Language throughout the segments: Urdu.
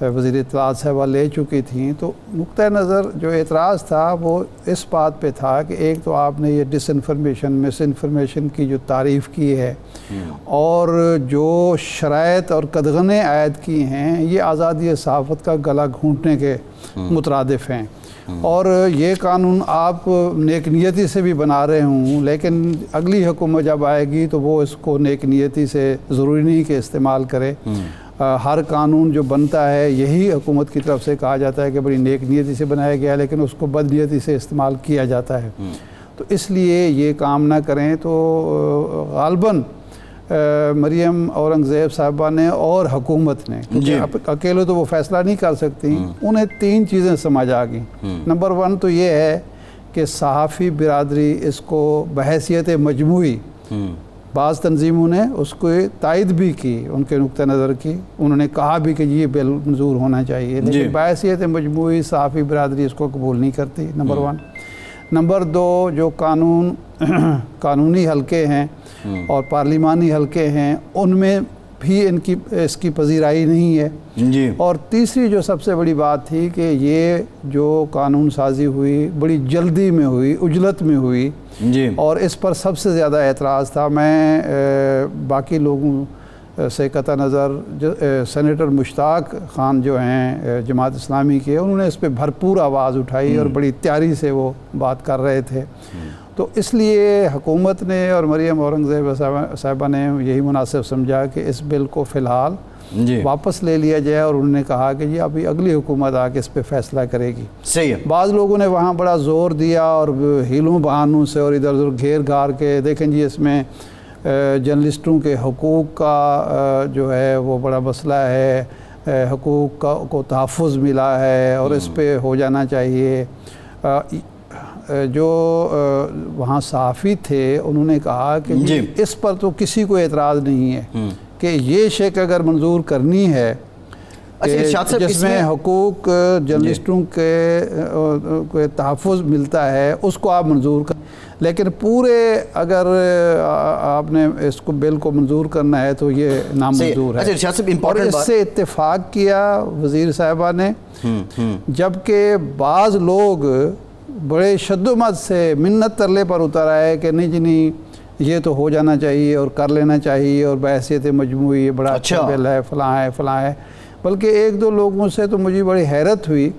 وزیر اطلاعات صاحبہ لے چکی تھیں، تو نقطہ نظر جو اعتراض تھا وہ اس بات پہ تھا کہ ایک تو آپ نے یہ ڈس انفارمیشن مس انفارمیشن کی جو تعریف کی ہے اور جو شرائط اور قدغنیں عائد کی ہیں یہ آزادی صحافت کا گلا گھونٹنے کے مترادف ہیں، اور یہ قانون آپ نیک نیتی سے بھی بنا رہے ہوں لیکن اگلی حکومت جب آئے گی تو وہ اس کو نیک نیتی سے ضروری نہیں کہ استعمال کرے۔ ہر قانون جو بنتا ہے یہی حکومت کی طرف سے کہا جاتا ہے کہ بڑی نیک نیتی سے بنایا گیا ہے لیکن اس کو بد نیتی سے استعمال کیا جاتا ہے، تو اس لیے یہ کام نہ کریں۔ تو غالباً مریم اورنگزیب صاحبہ نے اور حکومت نے، کیونکہ اکیلے تو وہ فیصلہ نہیں کر سکتی، انہیں 3 چیزیں سمجھ آ گئیں۔ نمبر 1 تو یہ ہے کہ صحافی برادری اس کو بحیثیت مجموعی، بعض تنظیموں نے اس کو تائید بھی کی، ان کے نقطہ نظر کی، انہوں نے کہا بھی کہ یہ بل منظور ہونا چاہیے، لیکن بحیثیت مجموعی صحافی برادری اس کو قبول نہیں کرتی، نمبر 1۔ نمبر 2، جو قانونی حلقے ہیں اور پارلیمانی حلقے ہیں ان میں بھی اس کی پذیرائی نہیں ہے۔ اور تیسری جو سب سے بڑی بات تھی کہ یہ جو قانون سازی ہوئی بڑی جلدی میں ہوئی، عجلت میں ہوئی، اور اس پر سب سے زیادہ اعتراض تھا۔ میں باقی لوگوں سے قطع نظر سینیٹر مشتاق خان جو ہیں جماعت اسلامی کے، انہوں نے اس پہ بھرپور آواز اٹھائی اور بڑی تیاری سے وہ بات کر رہے تھے، تو اس لیے حکومت نے اور مریم اورنگزیب صاحبہ نے یہی مناسب سمجھا کہ اس بل کو فی الحال واپس لے لیا جائے، اور انہوں نے کہا کہ جی ابھی اگلی حکومت آ کے اس پہ فیصلہ کرے گی۔ صحیح ہے۔ بعض لوگوں نے وہاں بڑا زور دیا اور ہیلوں بہانوں سے اور ادھر ادھر گھیر گھار کے، دیکھیں جی اس میں جرنلسٹوں کے حقوق کا جو ہے وہ بڑا مسئلہ ہے، حقوق کو تحفظ ملا ہے اور اس پہ ہو جانا چاہیے۔ جو وہاں صحافی تھے انہوں نے کہا کہ جی اس پر تو کسی کو اعتراض نہیں ہے کہ یہ شک اگر منظور کرنی ہے جس میں حقوق جرنلسٹوں کے تحفظ ملتا ہے اس کو آپ منظور کریں، لیکن پورے اگر آپ نے اس کو بل کو منظور کرنا ہے تو یہ نامنظور ہے۔ اور اس سے اتفاق کیا وزیر صاحبہ نے، جبکہ بعض لوگ بڑے شد و مد سے منت ترلے پر اتر آئے کہ نہیں جی نہیں یہ تو ہو جانا چاہیے اور کر لینا چاہیے اور بحیثیت مجموعی یہ بڑا اچھا بل ہے، فلاں ہے۔ بلکہ 1-2 لوگوں سے تو مجھے بڑی حیرت ہوئی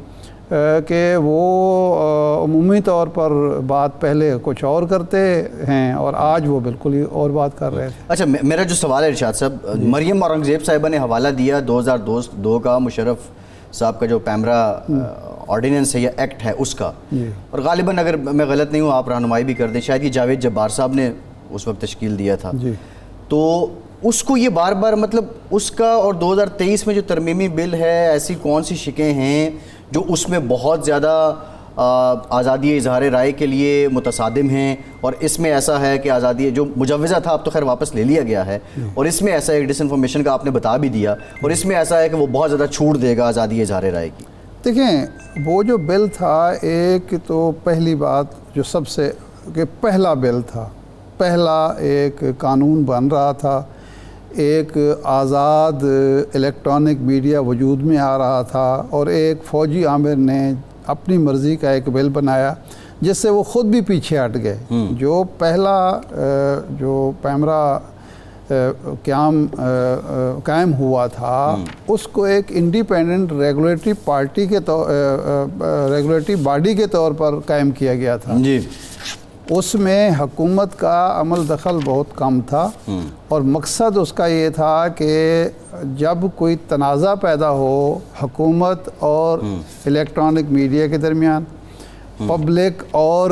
کہ وہ عمومی طور پر بات پہلے کچھ اور کرتے ہیں اور آج وہ بالکل ہی اور بات کر رہے تھے۔ اچھا، میرا جو سوال ہے ارشاد صاحب، مریم اورنگزیب صاحبہ نے حوالہ دیا 2002 کا مشرف صاحب کا جو پیمرا آرڈیننس ہے یا ایکٹ ہے اس کا، اور غالباً اگر میں غلط نہیں ہوں آپ رہنمائی بھی کر دیں، شاید یہ جاوید جبار صاحب نے اس وقت تشکیل دیا تھا، تو اس کو یہ بار بار مطلب اس کا اور 2023 میں جو ترمیمی بل ہے ایسی کون سی شکیں ہیں جو اس میں بہت زیادہ آزادی اظہار رائے کے لیے متصادم ہیں، اور اس میں ایسا ہے کہ آزادی جو مجوزہ تھا اب تو خیر واپس لے لیا گیا ہے، اور اس میں ایسا ایک ڈس انفارمیشن کا آپ نے بتا بھی دیا، اور اس میں ایسا ہے کہ وہ بہت زیادہ چھوٹ دے گا آزادی اظہار رائے کی۔ دیکھیں وہ جو بل تھا، ایک تو پہلی بات جو سب سے کہ پہلا بل تھا، پہلا ایک قانون بن رہا تھا، ایک آزاد الیکٹرانک میڈیا وجود میں آ رہا تھا، اور ایک فوجی آمر نے اپنی مرضی کا ایک بل بنایا جس سے وہ خود بھی پیچھے ہٹ گئے۔ جو پہلا جو پیمرا قائم ہوا تھا اس کو ایک انڈیپینڈنٹ ریگولیٹری پارٹی کے ریگولیٹری باڈی کے طور پر قائم کیا گیا تھا۔ اس میں حکومت کا عمل دخل بہت کم تھا، اور مقصد اس کا یہ تھا کہ جب کوئی تنازع پیدا ہو حکومت اور الیکٹرانک میڈیا کے درمیان، پبلک اور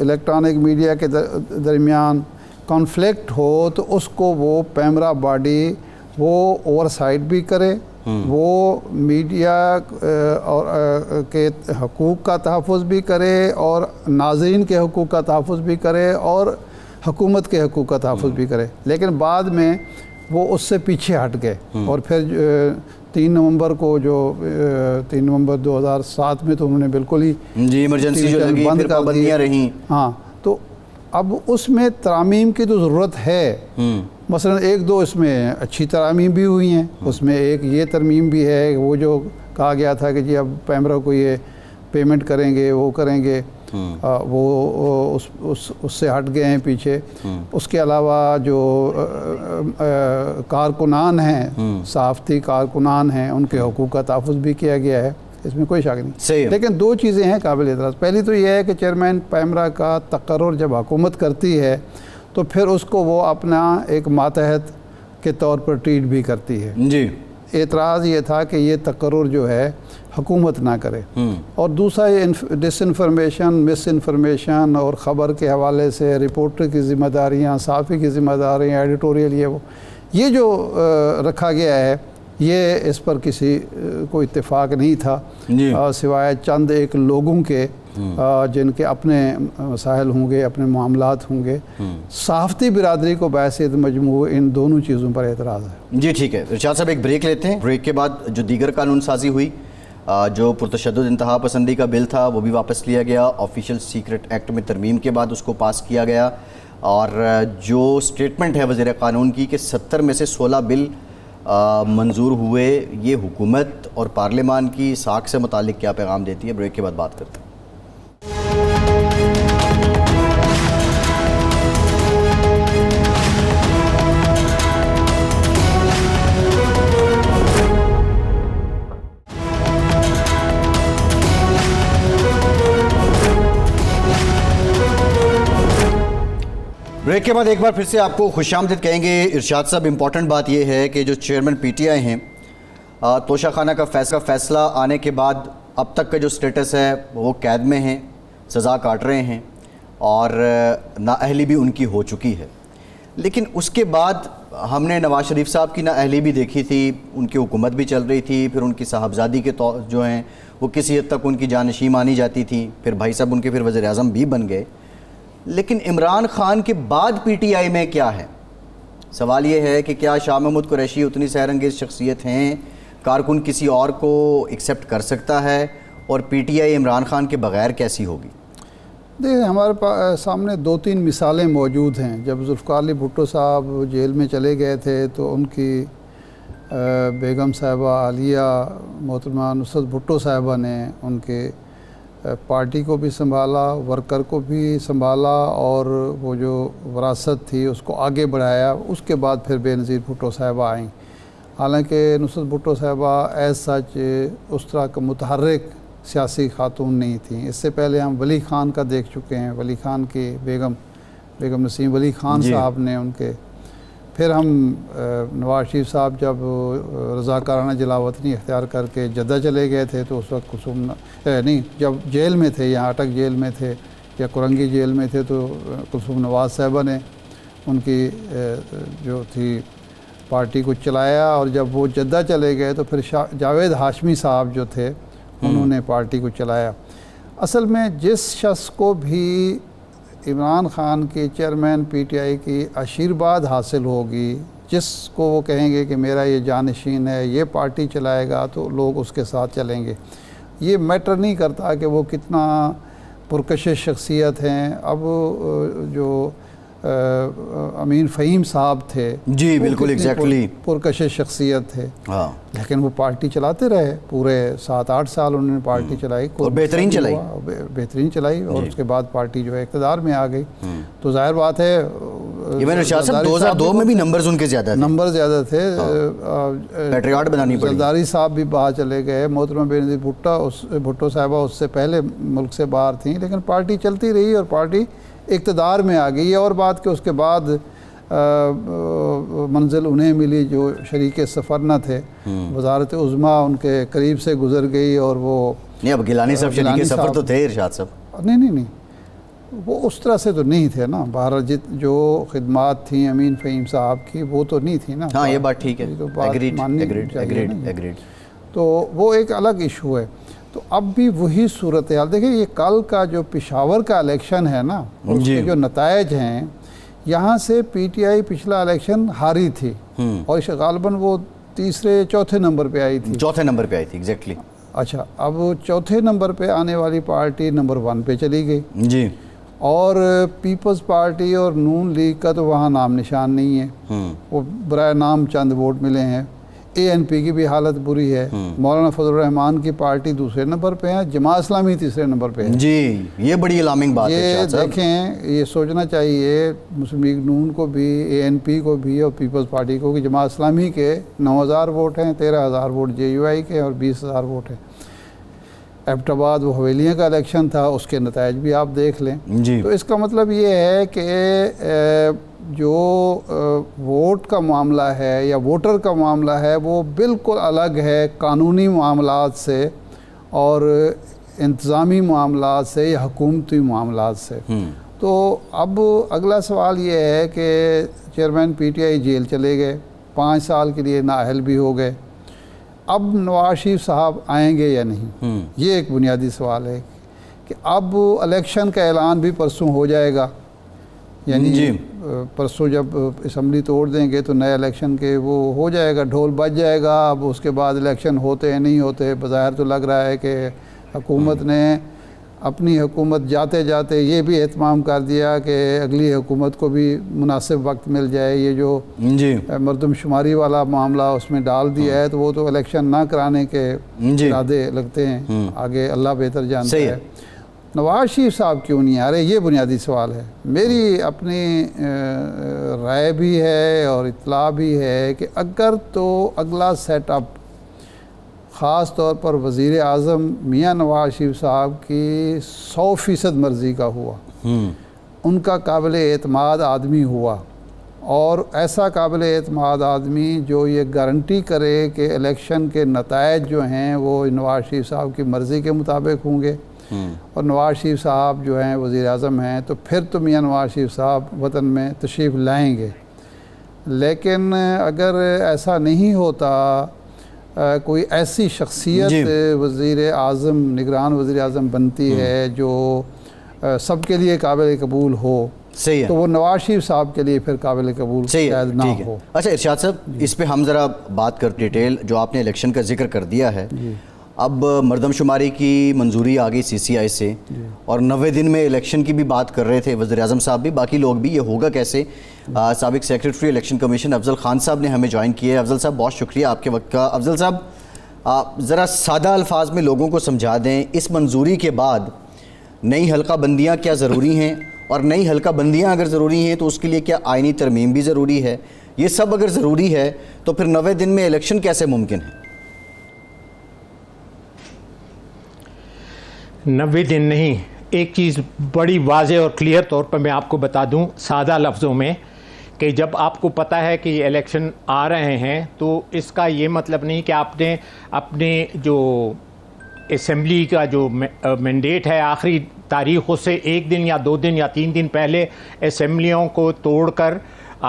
الیکٹرانک میڈیا کے درمیان کانفلکٹ ہو، تو اس کو وہ پیمرا باڈی وہ اوور سائٹ بھی کرے، وہ میڈیا اور کے حقوق کا تحفظ بھی کرے اور ناظرین کے حقوق کا تحفظ بھی کرے اور حکومت کے حقوق کا تحفظ بھی کرے۔ لیکن بعد میں وہ اس سے پیچھے ہٹ گئے، اور پھر 3 نومبر کو جو 3 نومبر 2007 میں تو انہوں نے بالکل ہی ایمرجنسی جو لگی، پھر پابندیاں رہیں۔ ہاں، تو اب اس میں ترامیم کی تو ضرورت ہے، مثلا ایک دو اس میں اچھی ترامیم بھی ہوئی ہیں. اس میں ایک یہ ترمیم بھی ہے وہ جو کہا گیا تھا کہ جی اب پیمرا کو یہ پیمنٹ کریں گے وہ کریں گے, وہ اس سے ہٹ گئے ہیں پیچھے. اس کے علاوہ جو کارکنان ہیں, صحافتی کارکنان ہیں, ان کے حقوق کا تحفظ بھی کیا گیا ہے, اس میں کوئی شک نہیں. لیکن دو چیزیں ہیں قابل اعتراض. پہلی تو یہ ہے کہ چیئرمین پیمرا کا تقرر جب حکومت کرتی ہے تو پھر اس کو وہ اپنا ایک ماتحت کے طور پر ٹریٹ بھی کرتی ہے. جی, اعتراض یہ تھا کہ یہ تقرر جو ہے حکومت نہ کرے. اور دوسرا یہ ڈس انفارمیشن, مس انفارمیشن اور خبر کے حوالے سے رپورٹر کی ذمہ داریاں, صحافی کی ذمہ داریاں, ایڈیٹوریل یہ جو رکھا گیا ہے, یہ اس پر کسی کو اتفاق نہیں تھا سوائے چند ایک لوگوں کے جن کے اپنے مسائل ہوں گے, اپنے معاملات ہوں گے. صحافتی برادری کو بحیثیت مجموع ان دونوں چیزوں پر اعتراض ہے. جی ٹھیک ہے ارشاد صاحب, ایک بریک لیتے ہیں. بریک کے بعد جو دیگر قانون سازی ہوئی, جو پرتشدد انتہا پسندی کا بل تھا وہ بھی واپس لیا گیا. آفیشیل سیکرٹ ایکٹ میں ترمیم کے بعد اس کو پاس کیا گیا. اور جو سٹیٹمنٹ ہے وزیر قانون کی کہ 70 میں سے 16 بل منظور ہوئے, یہ حکومت اور پارلیمان کی ساکھ سے متعلق کیا پیغام دیتی ہے؟ بریک کے بعد بات کرتے ہیں. بریک کے بعد ایک بار پھر سے آپ کو خوش آمدید کہیں گے. ارشاد صاحب, امپورٹنٹ بات یہ ہے کہ جو چیئرمین پی ٹی آئی ہیں, توشہ خانہ کا فیصلہ آنے کے بعد اب تک کا جو سٹیٹس ہے وہ قید میں ہیں, سزا کاٹ رہے ہیں اور نااہلی بھی ان کی ہو چکی ہے. لیکن اس کے بعد ہم نے نواز شریف صاحب کی نااہلی بھی دیکھی تھی, ان کی حکومت بھی چل رہی تھی, پھر ان کی صاحبزادی کے جو ہیں وہ کسی حد تک ان کی جانشین مانی جاتی تھی, پھر بھائی صاحب ان کے پھر وزیر اعظم بھی بن گئے. لیکن عمران خان کے بعد پی ٹی آئی میں کیا ہے؟ سوال یہ ہے کہ کیا شاہ محمود قریشی اتنی سحر انگیز شخصیت ہیں, کارکن کسی اور کو ایکسیپٹ کر سکتا ہے, اور P T I Imran Khan کے بغیر کیسی ہوگی؟ دیکھیں, ہمارے سامنے 2-3 مثالیں موجود ہیں. جب ذوالفقار علی بھٹو صاحب جیل میں چلے گئے تھے تو ان کی بیگم صاحبہ عالیہ محترمہ نصرت بھٹو صاحبہ نے ان کے پارٹی کو بھی سنبھالا, ورکر کو بھی سنبھالا, اور وہ جو وراثت تھی اس کو آگے بڑھایا. اس کے بعد پھر بے نظیر بھٹو صاحبہ آئیں. حالانکہ نصرت بھٹو صاحبہ ایز سچ اس طرح کا متحرک سیاسی خاتون نہیں تھیں. اس سے پہلے ہم ولی خان کا دیکھ چکے ہیں, ولی خان کی بیگم نسیم ولی خان صاحب نے ان کے. پھر ہم نواز شریف صاحب جب رضاکارانہ جلا وطنی اختیار کر کے جدہ چلے گئے تھے تو اس وقت جب جیل میں تھے, یہاں اٹک جیل میں تھے یا کرنگی جیل میں تھے, تو کلثوم نواز صاحبہ نے ان کی جو تھی پارٹی کو چلایا. اور جب وہ جدہ چلے گئے تو پھر جاوید ہاشمی صاحب جو تھے انہوں نے پارٹی کو چلایا. اصل میں جس شخص کو بھی عمران خان کے چیئرمین پی ٹی آئی کی آشیرواد حاصل ہوگی, جس کو وہ کہیں گے کہ میرا یہ جانشین ہے, یہ پارٹی چلائے گا, تو لوگ اس کے ساتھ چلیں گے. یہ میٹر نہیں کرتا کہ وہ کتنا پرکشش شخصیت ہیں. اب جو امین فہیم صاحب تھے, جی بالکل ایگزیکٹلی پرکشش شخصیت تھے, لیکن وہ پارٹی چلاتے رہے. پورے 7-8 سال انہوں نے پارٹی چلائی, اور بہترین چلائی, اور اس کے بعد پارٹی جو ہے اقتدار میں آ گئی. تو ظاہر بات ہے, ارشاد صاحب 2002 میں بھی نمبرز ان کے زیادہ تھے, پیٹریاٹ بنانی پڑی. زرداری صاحب بھی باہر چلے گئے, محترمہ بے نظیر بھٹو صاحبہ اس سے پہلے ملک سے باہر تھیں, لیکن پارٹی چلتی رہی اور پارٹی اقتدار میں آ گئی. یہ اور بات کہ اس کے بعد منزل انہیں ملی جو شریک سفر نہ تھے, وزارت عظمیٰ ان کے قریب سے گزر گئی. اور وہ نہیں, اب گیلانی صاحب شریک سفر تو تھے ارشاد صاحب. نہیں, وہ اس طرح سے تو نہیں تھے نا. بہرحال جو خدمات تھیں امین فہیم صاحب کی وہ تو نہیں تھی نا. ہاں یہ بات ٹھیک ہے, ایگریڈ. تو وہ ایک الگ ایشو ہے. تو اب بھی وہی صورتحال دیکھیں, یہ کل کا جو پشاور کا الیکشن ہے نا, اس کے جو نتائج ہیں, یہاں سے پی ٹی آئی پچھلا الیکشن ہاری تھی اور غالباً وہ چوتھے نمبر پہ آئی تھی. ایگزیکٹلی. اچھا, اب چوتھے نمبر پہ آنے والی پارٹی نمبر 1 پہ چلی گئی. جی. اور پیپلز پارٹی اور نون لیگ کا تو وہاں نام نشان نہیں ہے، وہ برائے نام چند ووٹ ملے ہیں۔ اے این پی کی بھی حالت بری ہے، مولانا فضل الرحمان کی پارٹی دوسرے نمبر پہ ہے، جماعت اسلامی تیسرے نمبر پہ ہے۔ جی یہ بڑی الارمنگ بات ہے یہ دیکھیں، یہ سوچنا چاہیے مسلم لیگ نون کو بھی، اے این پی کو بھی اور پیپلز پارٹی کو کہ جماعت اسلامی کے 9,000 ووٹ ہیں، 13,000 ووٹ جے یو آئی کے اور 20,000 ووٹ ہیں۔ ایبٹ آباد وہ حویلیوں کا الیکشن تھا، اس کے نتائج بھی آپ دیکھ لیں۔ تو اس کا مطلب یہ ہے کہ جو ووٹ کا معاملہ ہے یا ووٹر کا معاملہ ہے وہ بالکل الگ ہے قانونی معاملات سے اور انتظامی معاملات سے یا حکومتی معاملات سے۔ تو اب اگلا سوال یہ ہے کہ چیئرمین پی ٹی آئی جیل چلے گئے، 5 سال کے لیے نااہل بھی ہو گئے، اب نواز شریف صاحب آئیں گے یا نہیں؟ یہ ایک بنیادی سوال ہے کہ اب الیکشن کا اعلان بھی پرسوں ہو جائے گا، یعنی پرسوں جب اسمبلی توڑ دیں گے تو نئے الیکشن کے وہ ہو جائے گا، ڈھول بج جائے گا۔ اب اس کے بعد الیکشن ہوتے ہیں نہیں ہوتے، بظاہر تو لگ رہا ہے کہ حکومت نے اپنی حکومت جاتے جاتے یہ بھی اہتمام کر دیا کہ اگلی حکومت کو بھی مناسب وقت مل جائے، یہ جو مردم شماری والا معاملہ اس میں ڈال دیا ہے تو وہ تو الیکشن نہ کرانے کے ارادے لگتے ہیں، آگے اللہ بہتر جانتا ہے۔ نواز شریف صاحب کیوں نہیں آ رہے، یہ بنیادی سوال ہے۔ میری اپنی رائے بھی ہے اور اطلاع بھی ہے کہ اگر تو اگلا سیٹ اپ خاص طور پر وزیر اعظم میاں نواز شریف صاحب کی 100% مرضی کا ہوا، ان کا قابل اعتماد آدمی ہوا، اور ایسا قابل اعتماد آدمی جو یہ گارنٹی کرے کہ الیکشن کے نتائج جو ہیں وہ نواز شریف صاحب کی مرضی کے مطابق ہوں گے اور نواز شریف صاحب جو ہیں وزیر اعظم ہیں، تو پھر تو میاں نواز شریف صاحب وطن میں تشریف لائیں گے۔ لیکن اگر ایسا نہیں ہوتا، کوئی ایسی شخصیت وزیر اعظم، نگران وزیر اعظم بنتی ہے جو سب کے لیے قابل قبول ہو، تو وہ نواز شریف صاحب کے لیے پھر قابل قبول شاید نہ ہو۔ اچھا ارشاد صاحب، اس پہ ہم ذرا بات کر ڈیٹیل، جو آپ نے الیکشن کا ذکر کر دیا ہے، اب مردم شماری کی منظوری آ گئی سی سی آئی سے، اور 90 دن میں الیکشن کی بھی بات کر رہے تھے وزیر اعظم صاحب بھی، باقی لوگ بھی، یہ ہوگا کیسے؟ سابق سیکریٹری الیکشن کمیشن افضل خان صاحب نے ہمیں جوائن کیا ہے۔ افضل صاحب بہت شکریہ آپ کے وقت کا۔ افضل صاحب ذرا سادہ الفاظ میں لوگوں کو سمجھا دیں، اس منظوری کے بعد نئی حلقہ بندیاں کیا ضروری ہیں، اور نئی حلقہ بندیاں اگر ضروری ہیں تو اس کے لیے کیا آئینی ترمیم بھی ضروری ہے؟ یہ سب اگر ضروری ہے تو پھر 90 دن میں الیکشن کیسے ممکن ہے؟ 90 دن نہیں، ایک چیز بڑی واضح اور کلیئر طور پر میں آپ کو بتا دوں سادہ لفظوں میں، کہ جب آپ کو پتہ ہے کہ یہ الیکشن آ رہے ہیں تو اس کا یہ مطلب نہیں کہ آپ نے اپنے جو اسمبلی کا جو مینڈیٹ ہے آخری تاریخ، اس سے 1 دن یا 2 دن یا 3 دن پہلے اسمبلیوں کو توڑ کر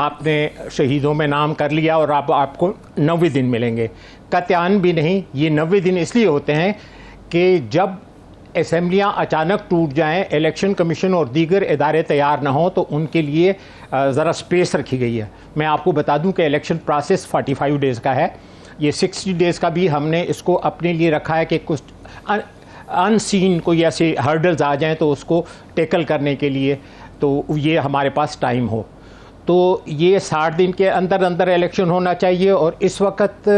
آپ نے شہیدوں میں نام کر لیا اور آپ کو 90 دن ملیں گے۔ قطعاً بھی نہیں، یہ 90 دن اس لیے ہوتے ہیں کہ جب اسمبلیاں اچانک ٹوٹ جائیں، الیکشن کمیشن اور دیگر ادارے تیار نہ ہوں تو ان کے لیے ذرا سپیس رکھی گئی ہے۔ میں آپ کو بتا دوں کہ الیکشن پروسیس 45 ڈیز کا ہے، یہ 60 ڈیز کا بھی ہم نے اس کو اپنے لیے رکھا ہے کہ کچھ ان سین کوئی ایسے ہرڈلز آ جائیں تو اس کو ٹیکل کرنے کے لیے تو یہ ہمارے پاس ٹائم ہو۔ تو یہ 60 دن کے اندر اندر الیکشن ہونا چاہیے، اور اس وقت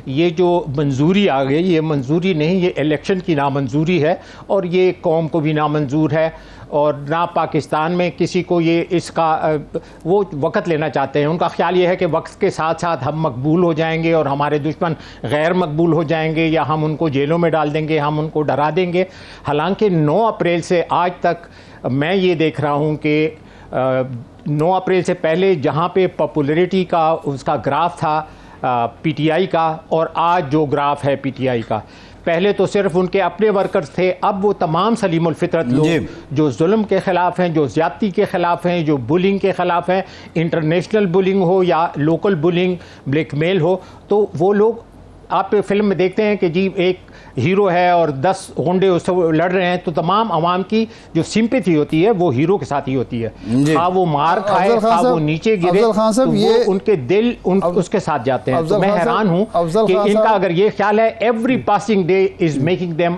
یہ جو منظوری آ گئی، یہ منظوری نہیں، یہ الیکشن کی نامنظوری ہے، اور یہ قوم کو بھی نامنظور ہے، اور نہ پاکستان میں کسی کو یہ اس کا وہ وقت لینا چاہتے ہیں۔ ان کا خیال یہ ہے کہ وقت کے ساتھ ساتھ ہم مقبول ہو جائیں گے اور ہمارے دشمن غیر مقبول ہو جائیں گے، یا ہم ان کو جیلوں میں ڈال دیں گے، ہم ان کو ڈرا دیں گے۔ حالانکہ 9 اپریل سے آج تک میں یہ دیکھ رہا ہوں کہ 9 اپریل سے پہلے جہاں پہ پاپولیرٹی کا اس کا گراف تھا پی ٹی آئی کا، اور آج جو گراف ہے پی ٹی آئی کا، پہلے تو صرف ان کے اپنے ورکرز تھے، اب وہ تمام سلیم الفطرت لوگ جو ظلم کے خلاف ہیں، جو زیادتی کے خلاف ہیں، جو بلنگ کے خلاف ہیں، انٹرنیشنل بلنگ ہو یا لوکل بلنگ، بلیک میل ہو، تو وہ لوگ آپ فلم میں دیکھتے ہیں کہ جی ایک ہیرو ہے اور 10 غنڈے اس سے لڑ رہے ہیں، تو تمام عوام کی جو سمپیتھی ہوتی ہے وہ ہیرو کے ساتھ ہی ہوتی ہے، خواہ وہ مار کھائے، خواہ وہ نیچے گرے، تو وہ ان کے دل اس کے ساتھ جاتے ہیں۔ تو میں حیران ہوں کہ ان کا اگر یہ خیال ہے every passing day is making them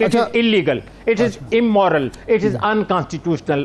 It is illegal, it is immoral, it is unconstitutional।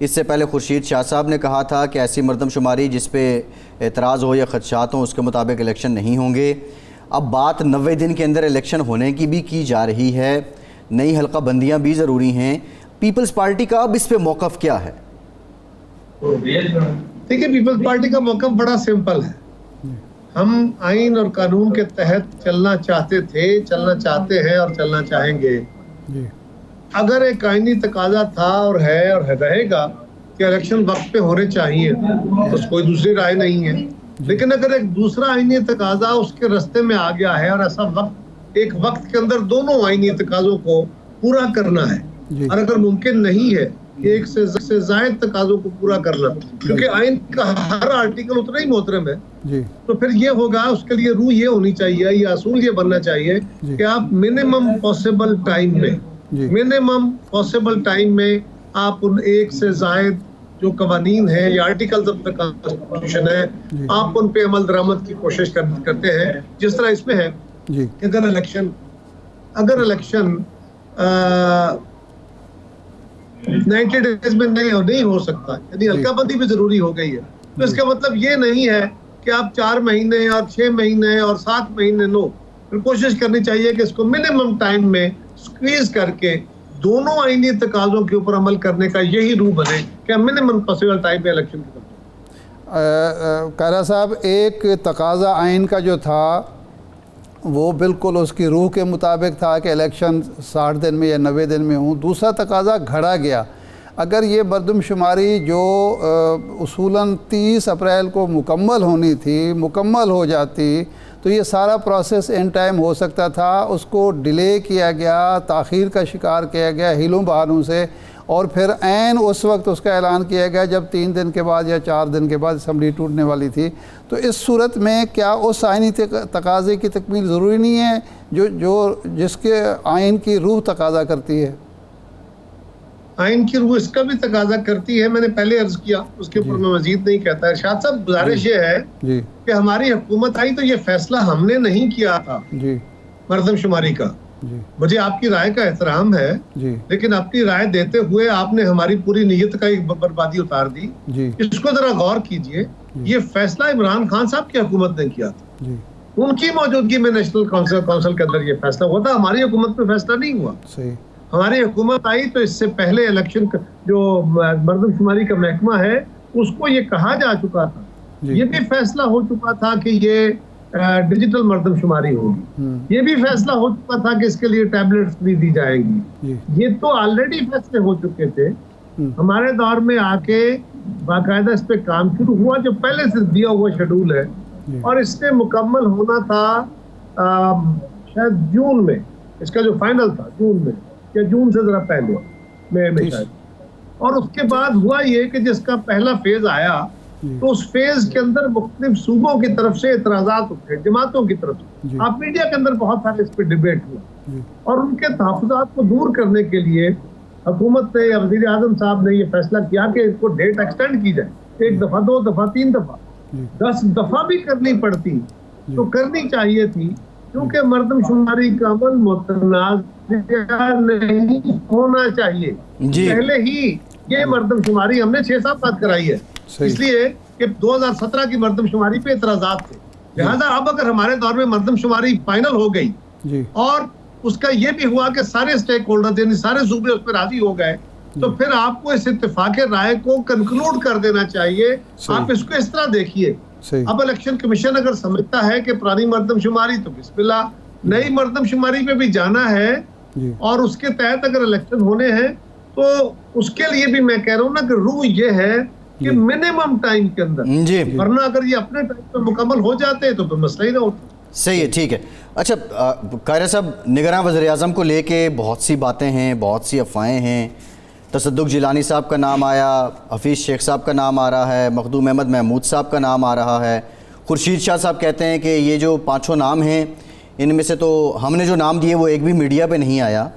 اس سے پہلے خورشید شاہ صاحب نے کہا تھا کہ ایسی مردم شماری جس پہ اعتراض ہو یا خدشات ہوں اس کے مطابق الیکشن نہیں ہوں گے. اب بات 90 دن کے اندر الیکشن ہونے کی بھی کی جا رہی ہے, نئی حلقہ بندیاں بھی ضروری ہیں. پیپلز پارٹی کا اب اس پہ موقف کیا ہے؟ دیکھیے, پیپلز پارٹی کا موقف بڑا سمپل ہے. ہم آئین اور قانون کے تحت چلنا چاہتے تھے, چلنا چاہتے ہیں اور چلنا چاہیں گے. اگر ایک آئینی تقاضا تھا اور رہے گا کہ الیکشن وقت پہ ہونے چاہیے تو کوئی دوسری رائے نہیں ہے. لیکن اگر ایک دوسرا آئینی تقاضا اس کے رستے میں آ گیا ہے اور ایسا ایک وقت کے اندر دونوں آئینی تقاضوں کو پورا کرنا ہے, اور اگر ممکن نہیں ہے کہ ایک سے زائد تقاضوں کو پورا کرنا, کیونکہ آئین کا ہر آرٹیکل اتنا ہی محترم ہے, تو پھر یہ ہوگا, اس کے لیے روح یہ ہونی چاہیے, یہ اصول یہ بننا چاہیے کہ آپ منیمم پاسبل ٹائم میں آپ ان ایک سے زائد جو قوانین ہیں یا آرٹیکل کانسٹیٹیوشن ہے, آپ ان پہ عمل درآمد کی کوشش کرتے ہیں. جس طرح اس میں ہے کہ اگر الیکشن 90 ڈیز میں نہیں ہو سکتا, یعنی حلقہ بندی بھی ضروری ہو گئی ہے, تو اس کا مطلب یہ نہیں ہے کہ آپ 4 مہینے اور 6 مہینے اور 7 مہینے پھر کوشش کرنی چاہیے کہ اس کو منیمم ٹائم میں سکویز کر کے دونوں آئینی تقاضوں کے اوپر عمل کرنے کا یہی روح بنے کہ منیمم پاسبل ٹائم میں الیکشن کی. قائرہ صاحب, ایک تقاضا آئین کا جو تھا وہ بالکل اس کی روح کے مطابق تھا کہ الیکشن 60 دن میں یا 90 دن میں ہوں. دوسرا تقاضا گھڑا گیا. اگر یہ مردم شماری جو اصولاً 30 اپریل کو مکمل ہونی تھی مکمل ہو جاتی تو یہ سارا پروسیس ان ٹائم ہو سکتا تھا. اس کو ڈیلے کیا گیا, تاخیر کا شکار کیا گیا ہیلوں بہانوں سے, اور پھر عین اس وقت اس کا اعلان کیا گیا جب 3 دن کے بعد یا 4 دن کے بعد اسمبلی ٹوٹنے والی تھی. تو اس صورت میں کیا اس آئینی تقاضے کی تکمیل ضروری نہیں ہے جس کے آئین کی روح تقاضا کرتی ہے؟ آئین کی روح اس کا بھی تقاضا کرتی ہے, میں نے پہلے عرض کیا, اس کے اوپر میں مزید نہیں کہتا. ارشاد صاحب, گزارش یہ ہے کہ ہماری حکومت آئی تو یہ فیصلہ ہم نے نہیں کیا تھا مردم شماری کا. مجھے آپ کی رائے کا احترام ہے, لیکن اپنی رائے دیتے ہوئے آپ نے ہماری پوری نیت کا ایک بربادی اتار دی. اس کو ذرا غور کیجئے, یہ فیصلہ عمران خان صاحب کی حکومت نے کیا تھا. ان کی موجودگی میں نیشنل کونسل کے اندر یہ فیصلہ ہوا تھا, ہماری حکومت میں فیصلہ نہیں ہوا. ہماری حکومت آئی تو اس سے پہلے الیکشن جو مردم شماری کا محکمہ ہے اس کو یہ کہا جا چکا تھا, یہ بھی فیصلہ ہو چکا تھا کہ یہ ڈیجیٹل مردم شماری ہوگی, یہ بھی فیصلہ ہو چکا تھا کہ اس کے لیے ٹیبلٹس بھی دی جائیں گی. یہ تو آلریڈی فیصلے ہو چکے تھے. ہمارے دور میں آ کے باقاعدہ اس پہ کام شروع ہوا جو پہلے سے دیا ہوا شیڈول ہے, اور اس سے مکمل ہونا تھا شاید جون میں, اس کا جو فائنل تھا جون میں یا جون سے ذرا پہلے میں شاید. اور اس کے بعد ہوا یہ کہ جس کا پہلا فیز آیا تو اس فیز کے اندر مختلف صوبوں کی طرف سے اعتراضات اٹھے, جماعتوں کی طرف سے. آپ میڈیا کے اندر بہت سارے اس پہ ڈیبیٹ ہوا, اور ان کے تحفظات کو دور کرنے کے لیے حکومت نے یا وزیر اعظم صاحب نے یہ فیصلہ کیا کہ اس کو ڈیٹ ایکسٹینڈ کی جائے, 1 دفعہ 2 دفعہ 3 دفعہ 10 دفعہ بھی کرنی پڑتی تو کرنی چاہیے تھی, کیونکہ مردم شماری کا عمل متنازع نہیں ہونا چاہیے. پہلے ہی یہ مردم شماری ہم نے 6-7 بار کرائی ہے, اس لیے کہ 2017 کی مردم شماری پہ اعتراضات تھے. لہٰذا اب اگر ہمارے دور میں مردم شماری فائنل ہو گئی اور اس کا یہ بھی ہوا کہ سارے اسٹیک ہولڈر یعنی سارے صوبے اس پہ راضی ہو گئے, تو پھر آپ کو اس اتفاق رائے کو کنکلوڈ کر دینا چاہیے. آپ اس کو اس طرح دیکھیے, اب الیکشن کمیشن اگر سمجھتا ہے کہ پرانی مردم شماری تو بسم اللہ, نئی مردم شماری پہ بھی جانا ہے اور اس کے تحت اگر الیکشن ہونے ہیں تو اس کے لیے بھی میں کہہ رہا ہوں نا کہ روح یہ ہے کہ منیمم ٹائم کے اندر, ورنہ اگر یہ اپنے ٹائم پہ مکمل ہو جاتے تو مسئلہ ہی نہ ہوتا. صحیح ہے, ٹھیک ہے. اچھا قائرہ صاحب, نگراں وزیر اعظم کو لے کے بہت سی باتیں ہیں, بہت سی افواہیں ہیں. تصدق جیلانی صاحب کا نام آیا, حفیظ شیخ صاحب کا نام آ رہا ہے, مخدوم احمد محمود صاحب کا نام آ رہا ہے, خورشید شاہ صاحب کہتے ہیں کہ یہ جو 5 نام ہیں ان میں سے تو ہم نے جو نام دیے وہ ایک بھی میڈیا پہ نہیں آیا.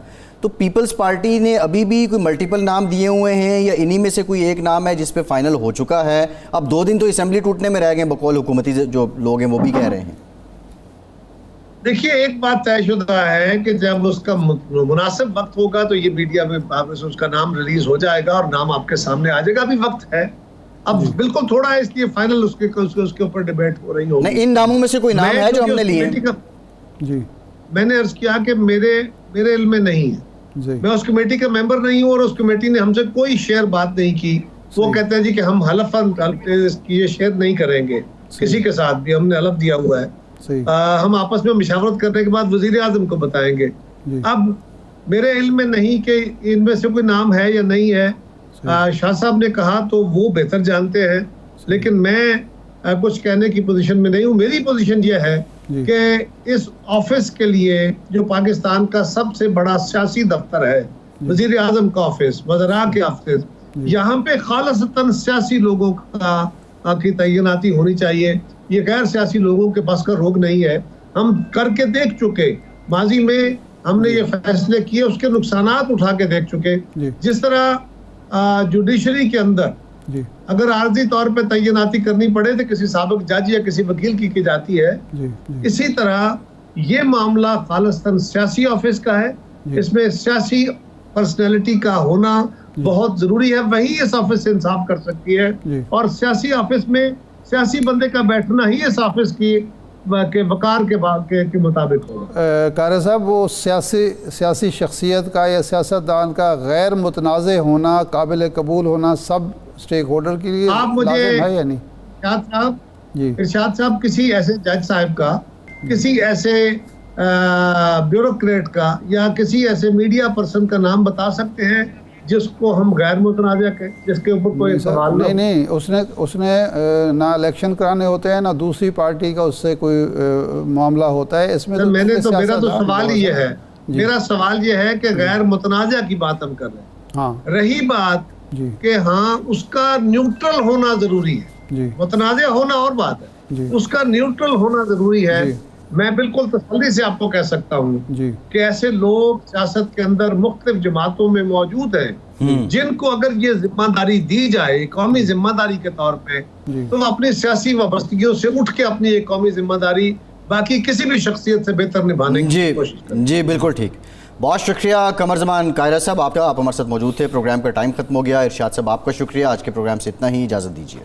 تو پیپلز پارٹی نے ابھی بھی کوئی ملٹیپل نام دیے ہوئے ہیں یا انہی میں سے کوئی ایک نام ہے جس پہ فائنل ہو چکا ہے؟ اب 2 دن تو اسمبلی ٹوٹنے میں رہ گئے, بقول حکومتی جو لوگ ہیں وہ بھی کہہ رہے ہیں. دیکھیے ایک بات طے شدہ ہے کہ جب اس کا مناسب وقت ہوگا تو یہ میڈیا میں اس کا نام ریلیز ہو جائے گا اور نام آپ کے سامنے آ جائے گا. ابھی وقت ہے, اب بالکل تھوڑا ہے, اس لیے فائنل اس کے اوپر ڈیبیٹ ہو رہی ہوگی. نہیں, ان ناموں میں سے کوئی نام ہے جو ہم نے لیے؟ جی میں نے عرض کیا کہ میرے علم میں نہیں ہے, میں اس کمیٹی کا ممبر نہیں ہوں اور اس کمیٹی نے ہم سے کوئی شیئر بات نہیں کی. وہ کہتے ہیں جی کہ ہم حلفاً یہ شیئر نہیں کریں گے کسی کے ساتھ بھی, ہم نے حلف دیا ہوا ہے, ہم آپس میں مشاورت کرنے کے بعد وزیر اعظم کو بتائیں گے. اب میرے علم میں نہیں کہ ان میں سے کوئی نام ہے یا نہیں ہے, شاہ صاحب نے کہا تو وہ بہتر جانتے ہیں, لیکن میں کچھ کہنے کی پوزیشن میں نہیں ہوں. میری پوزیشن یہ ہے کہ اس آفس کے لیے جو پاکستان کا سب سے بڑا سیاسی دفتر ہے, وزیر اعظم کا آفس, وزراء کے آفس, یہاں پہ خالصتاً سیاسی لوگوں کی تعیناتی ہونی چاہیے. یہ غیر سیاسی لوگوں کے بس کا روگ نہیں ہے. ہم کر کے دیکھ چکے, ماضی میں ہم نے یہ فیصلے کیے, اس کے نقصانات اٹھا کے دیکھ چکے. جس طرح جوڈیشری کے اندر اگر عارضی طور پہ تعیناتی کرنی پڑے تو کسی سابق جج یا کسی وکیل کی جاتی ہے, اسی طرح یہ معاملہ خالصتاً سیاسی آفس کا ہے. اس میں سیاسی پرسنالٹی کا ہونا بہت ضروری ہے, وہی اس آفس سے انصاف کر سکتی ہے. اور سیاسی آفس میں سیاسی بندے کا بیٹھنا ہی اس آفس کی وقار کے مطابق ہوگا. قاری صاحب, وہ سیاسی شخصیت کا یا سیاستدان کا غیر متنازع ہونا, قابل قبول ہونا سب اسٹیک ہولڈر کے لیے لازم ہے یا نہیں؟ ارشاد صاحب کسی ایسے جج صاحب کا, کسی ایسے بیوروکریٹ کا یا کسی ایسے میڈیا پرسن کا نام بتا سکتے ہیں جس کو ہم غیر متنازع کہیں, جس کے اوپر کوئی سوال نہ؟ نہیں, اس نے نہ الیکشن کرانے ہوتے ہیں, نہ دوسری پارٹی کا اس سے کوئی معاملہ ہوتا ہے. اس میں میرا تو سوال ہی یہ ہے, میرا سوال یہ ہے کہ غیر متنازع کی بات ہم کر رہے ہیں. ہاں, رہی بات کہ ہاں اس کا نیوٹرل ہونا ضروری ہے, متنازع ہونا اور بات ہے, اس کا نیوٹرل ہونا ضروری ہے. میں بالکل تسلی سے آپ کو کہہ سکتا ہوں کہ ایسے لوگ سیاست کے اندر مختلف جماعتوں میں موجود ہیں جن کو اگر یہ ذمہ داری دی جائے قومی ذمہ داری کے طور پہ, تو اپنی سیاسی وابستگیوں سے اٹھ کے اپنی ایک قومی ذمہ داری باقی کسی بھی شخصیت سے بہتر نبھانے کی کوشش کریں. جی بالکل ٹھیک, بہت شکریہ قمر زمان قاہرہ صاحب, آپ ہمارے ساتھ موجود تھے. پروگرام کا ٹائم ختم ہو گیا. ارشاد صاحب آپ کا شکریہ. آج کے پروگرام سے اتنا ہی, اجازت دیجیے.